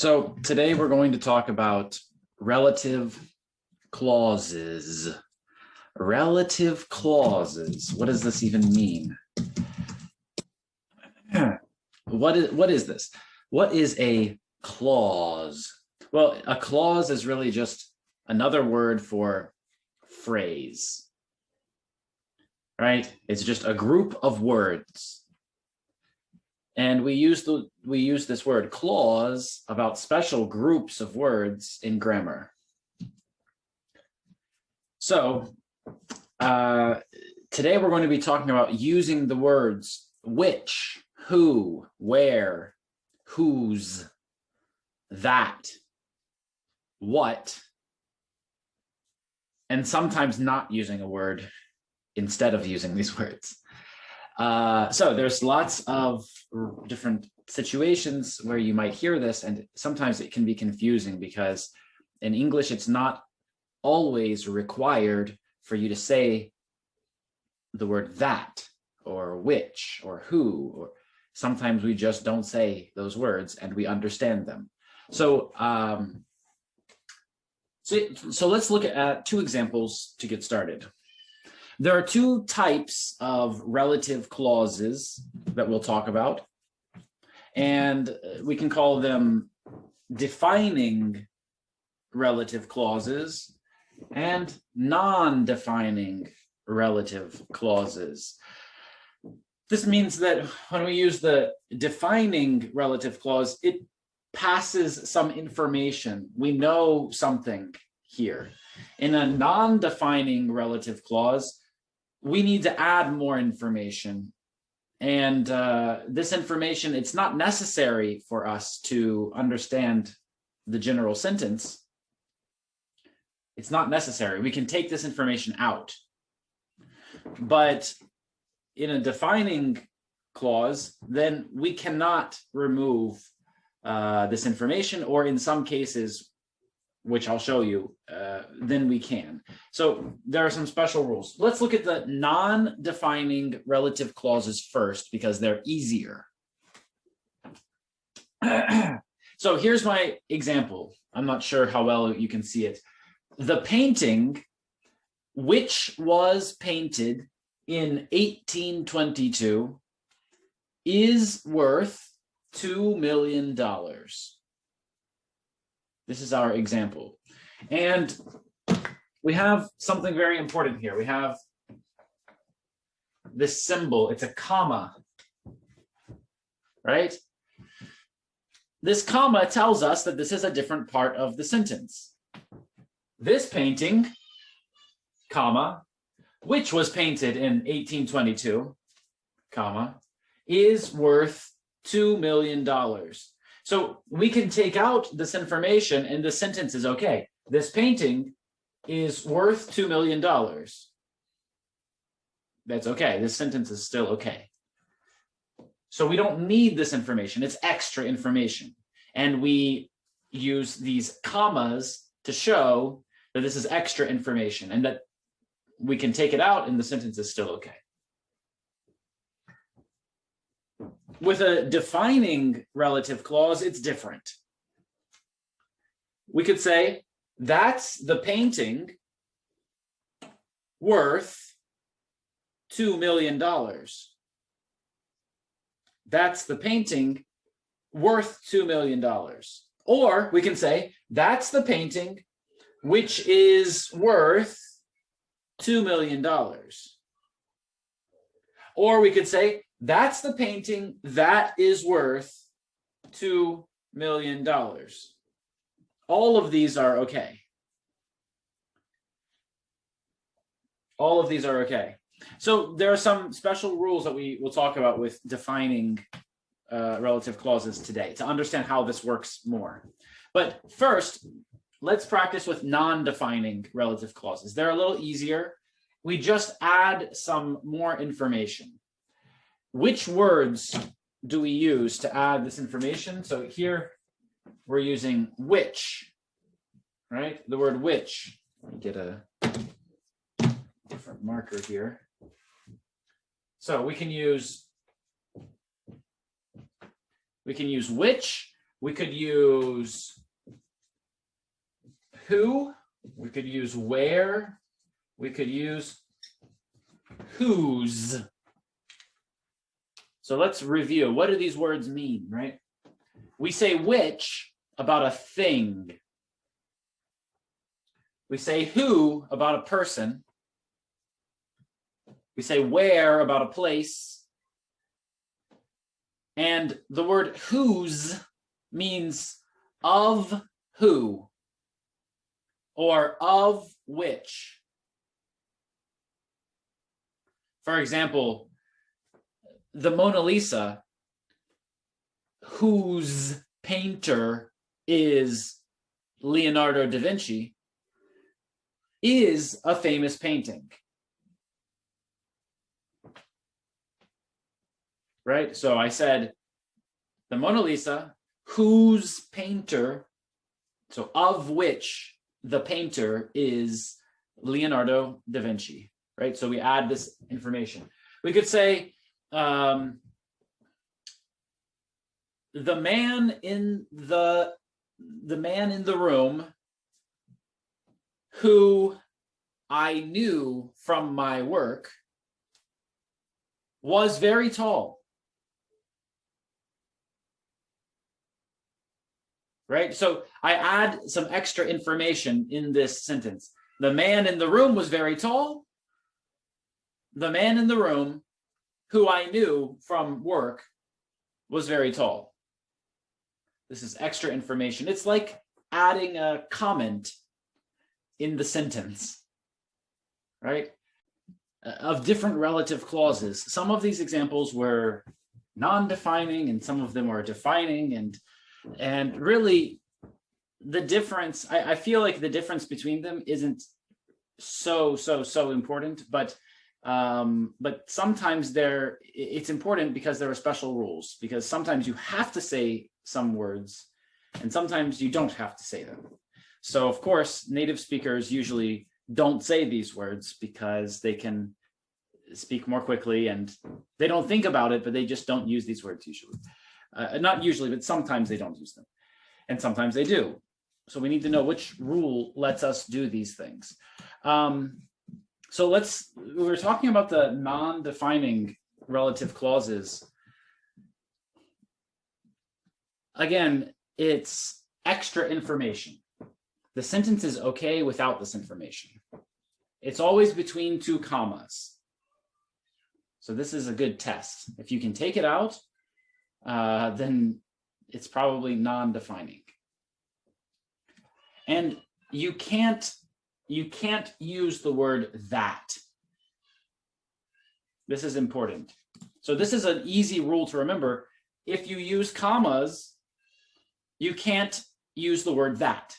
So today we're going to talk about relative clauses. Relative clauses. What does this even mean? What is this? What is a clause? Well, a clause is really just another word for phrase, right? It's just a group of words. And we use this word clause about special groups of words in grammar. So today we're going to be talking about using the words which, who, where, whose, that, what, and sometimes not using a word instead of using these words. So there's lots of different situations where you might hear this, and sometimes it can be confusing because in English, it's not always required for you to say the word that or which or who, or sometimes we just don't say those words and we understand them. So, so let's look at two examples to get started. There are two types of relative clauses that we'll talk about, and we can call them defining relative clauses and non-defining relative clauses. This means that when we use the defining relative clause, it passes some information. We know something here. In a non-defining relative clause, we need to add more information. And this information, it's not necessary for us to understand the general sentence. It's not necessary. We can take this information out. But in a defining clause, then we cannot remove this information, or in some cases, which I'll show you, then we can. So there are some special rules. Let's look at the non-defining relative clauses first because they're easier. So here's my example. I'm not sure how well you can see it. The painting, which was painted in 1822, is worth $2 million. This is our example. And we have something very important here. We have this symbol. It's a comma, right? This comma tells us that this is a different part of the sentence. This painting, comma, which was painted in 1822, comma, is worth $2 million. So we can take out this information and the sentence is okay. This painting is worth $2 million. That's okay. This sentence is still okay. So we don't need this information. It's extra information. And we use these commas to show that this is extra information and that we can take it out and the sentence is still okay. With a defining relative clause, it's different. We could say, that's the painting worth $2 million. That's the painting worth $2 million. Or we can say, that's the painting which is worth $2 million. Or we could say, that's the painting that is worth $2 million. All of these are okay. All of these are okay. So there are some special rules that we will talk about with defining relative clauses today to understand how this works more. But first, let's practice with non-defining relative clauses. They're a little easier. We just add some more information. Which words do we use to add this information? So here we're using which, right? The word which. Let me get a different marker here. So we can use which We could use who, we could use where, we could use whose. So let's review. What do these words mean, right? We say which about a thing. We say who about a person. We say where about a place. And the word whose means of who or of which. For example, the Mona Lisa, whose painter is Leonardo da Vinci, is a famous painting. Right? So I said the Mona Lisa, whose painter, so of which the painter is Leonardo da Vinci, right? So we add this information. We could say the man in the room who I knew from my work was very tall. Right? So I add some extra information in this sentence. The man in the room was very tall. The man in the room who I knew from work was very tall. This is extra information. It's like adding a comment in the sentence, right? Of different relative clauses. Some of these examples were non-defining and some of them were defining, and really the difference, I feel like the difference between them isn't so important, but sometimes it's important because there are special rules, because sometimes you have to say some words and sometimes you don't have to say them. So of course, native speakers usually don't say these words because they can speak more quickly and they don't think about it, but they just don't use these words usually. Not usually, but sometimes they don't use them. And sometimes they do. So we need to know which rule lets us do these things. So we're talking about the non-defining relative clauses. Again, it's extra information. The sentence is okay without this information. It's always between two commas. So this is a good test. If you can take it out, then it's probably non-defining. And you can't use the word that. This is important. So this is an easy rule to remember. If you use commas, you can't use the word that.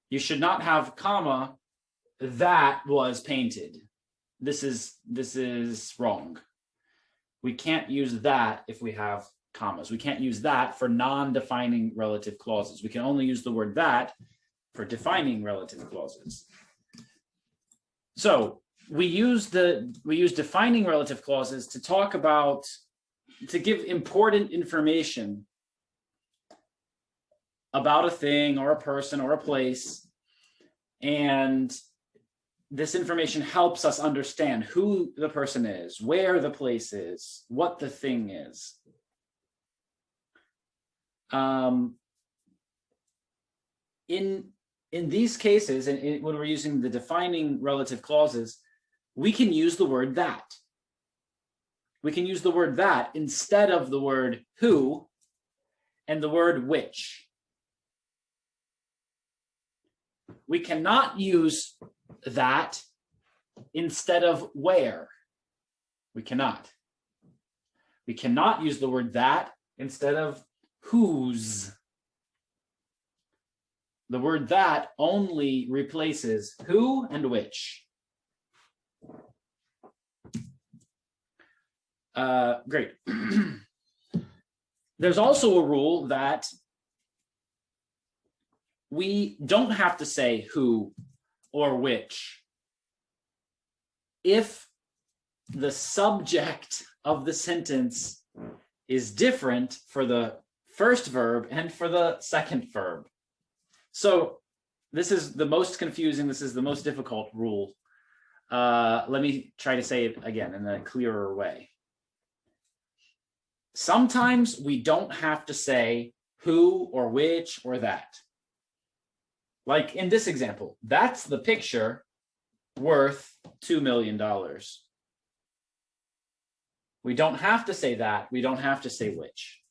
You should not have comma, that was painted. This is wrong. We can't use that if we have commas. We can't use that for non-defining relative clauses. We can only use the word that for defining relative clauses. So we use defining relative clauses to talk about, to give important information about a thing or a person or a place. And this information helps us understand who the person is, where the place is, what the thing is. In these cases, when we're using the defining relative clauses, we can use the word that. We can use the word that instead of the word who and the word which. We cannot use that instead of where. We cannot. We cannot use the word that instead of whose. The word that only replaces who and which. Great. There's also a rule that we don't have to say who or which if the subject of the sentence is different for the first verb and for the second verb. So this is the most confusing. This is the most difficult rule. Let me try to say it again in a clearer way. Sometimes we don't have to say who or which or that. Like in this example, that's the picture worth $2 million. We don't have to say that. We don't have to say which.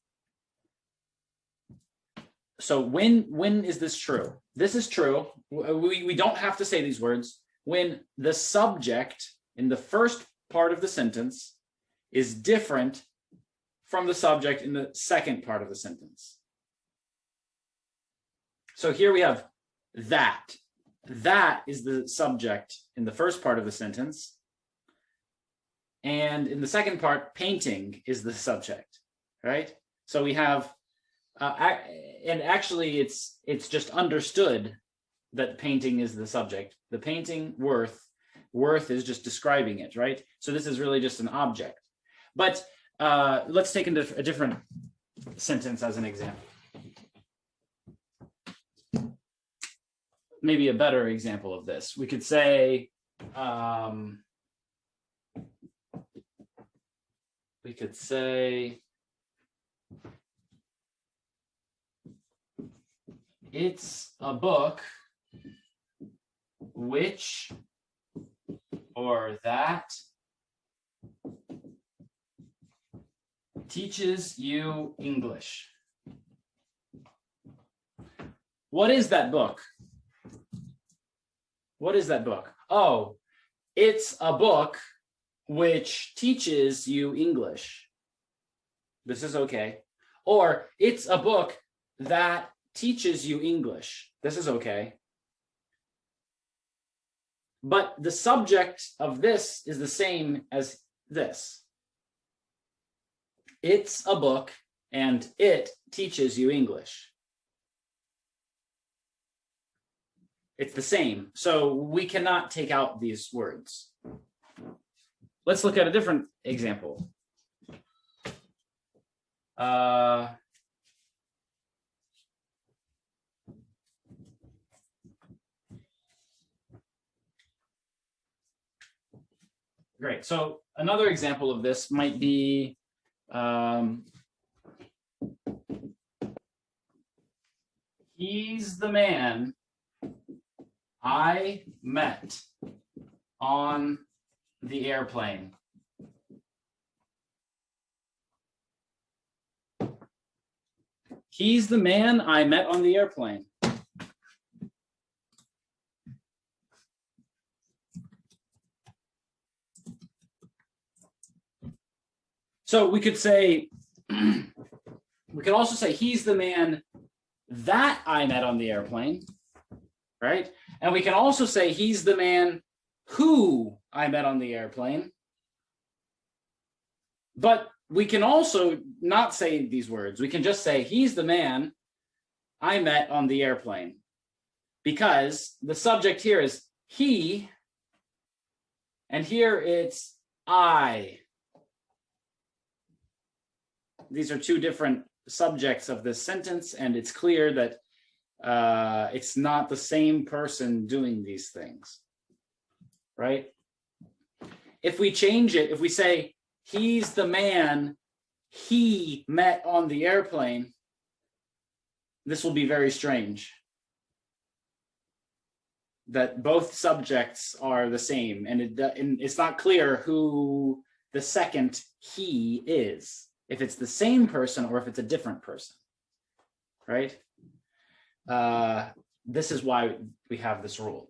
So when is this true? This is true. We don't have to say these words when the subject in the first part of the sentence is different from the subject in the second part of the sentence. So here we have that. That is the subject in the first part of the sentence. And in the second part, painting is the subject, right? So we have, and actually it's just understood that painting is the subject. The painting worth is just describing it, right? So this is really just an object. But let's take a different sentence as an example. Maybe a better example of this. We could say, it's a book which or that teaches you English. What is that book? What is that book? Oh, it's a book which teaches you English. This is okay. Or it's a book that teaches you English. This is okay. But the subject of this is the same as this. It's a book and it teaches you English. It's the same. So we cannot take out these words. Let's look at a different example. Great. So another example of this might be he's the man I met on the airplane. He's the man I met on the airplane. So we could say, we could also say he's the man that I met on the airplane, right? And we can also say he's the man who I met on the airplane. But we can also not say these words. We can just say he's the man I met on the airplane, because the subject here is he, and here it's I. These are two different subjects of this sentence, and it's clear that it's not the same person doing these things, right? If we change it, if we say he's the man he met on the airplane, this will be very strange. That both subjects are the same, and it's not clear who the second he is, if it's the same person or if it's a different person, right? This is why we have this rule.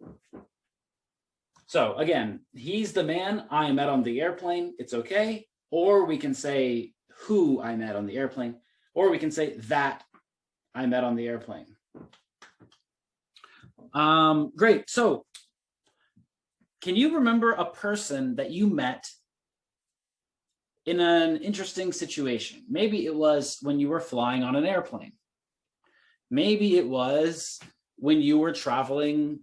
So again, he's the man I met on the airplane. It's okay. Or we can say who I met on the airplane, or we can say that I met on the airplane. Great. So can you remember a person that you met in an interesting situation? Maybe it was when you were flying on an airplane. Maybe it was when you were traveling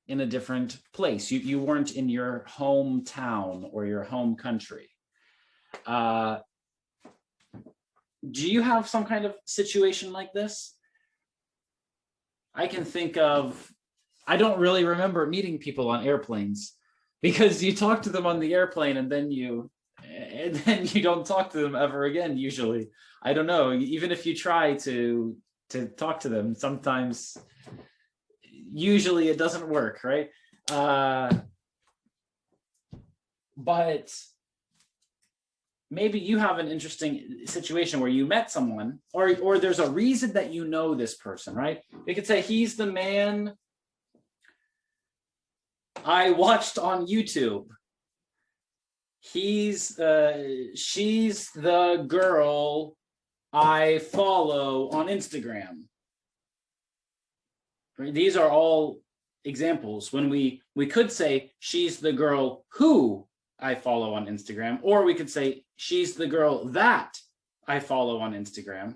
in a different place. You weren't in your hometown or your home country. do you have some kind of situation like this? I can think of, I don't really remember meeting people on airplanes because you talk to them on the airplane and then you don't talk to them ever again usually. I don't know, even if you try to talk to them, sometimes usually it doesn't work, right? But maybe you have an interesting situation where you met someone, or there's a reason that you know this person, right? You could say, he's the man I watched on YouTube. She's the girl I follow on Instagram. Right? These are all examples when we could say she's the girl who I follow on Instagram, or we could say she's the girl that I follow on Instagram.